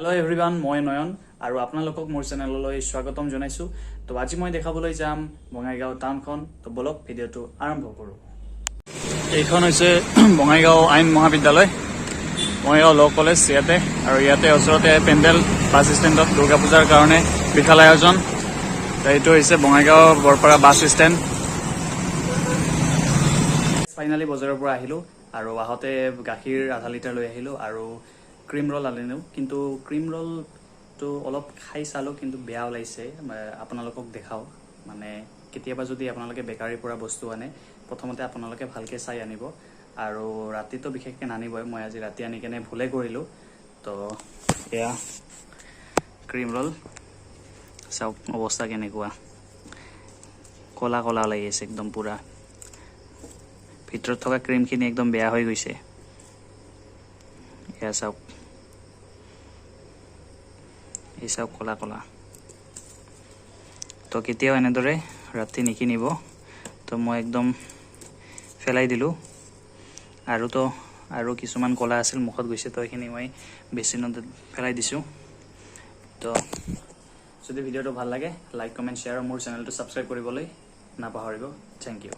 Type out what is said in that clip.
Hello everyone, মই নয়ন আৰু আপোনালোকক মোৰ চেনেললৈ স্বাগতম জনাইছো। তো আজি মই দেখাবলৈ যাম বঙাইগাঁও টাউনখন। তো বলক ভিডিওটো আৰম্ভ কৰো। এইখন হৈছে বঙাইগাঁও আইন মহাবিদ্যালয়, বঙাইগাঁও ল কলেজ ইয়াতে, আৰু ইয়াতে ওচৰতে পেণ্ডেল বাছ ষ্টেণ্ডত দুৰ্গা পূজাৰ কাৰণে বিশাল আয়োজন। এইটো হৈছে Bongaigaon Borpara bus stand. Finally বজাৰৰ পৰা আহিলো আৰু আহোঁতে গাখীৰ আধা লিটাৰ লৈ আহিলো আৰু ক্ৰীম ৰল আনিলো। কিন্তু ক্ৰীম ৰলটো অলপ খাই চালো, কিন্তু বেয়া ওলাইছে। আপোনালোকক দেখাও, মানে কেতিয়াবা যদি আপোনালোকে বেকাৰীৰ পৰা বস্তু আনে, প্ৰথমতে আপোনালোকে ভালকৈ চাই আনিব, আৰু ৰাতিটো বিশেষকৈ নানিবই। মই আজি ৰাতি আনি কেনে ভুলে কৰিলোঁ। তো এয়া ক্ৰীম ৰল, চাওক অৱস্থা কেনেকুৱা, কলা কলা লাগি আছে একদম পুৰা। ভিতৰত থকা ক্ৰীমখিনি একদম বেয়া হৈ গৈছে। এয়া চাওক, এই চাওক কলা কলা। তো কেতিয়াও এনেদৰে ৰাতি নিকিনিব। তো মই একদম পেলাই দিলোঁ, আৰু কিছুমান কলা আছিল মুখত গৈছে, তো এইখিনি মই বেচিনত পেলাই দিছোঁ। তো যদি ভিডিঅ'টো ভাল লাগে, লাইক কমেণ্ট শ্বেয়াৰ আৰু মোৰ চেনেলটো ছাবস্ক্ৰাইব কৰিবলৈ নাপাহৰিব। Thank U.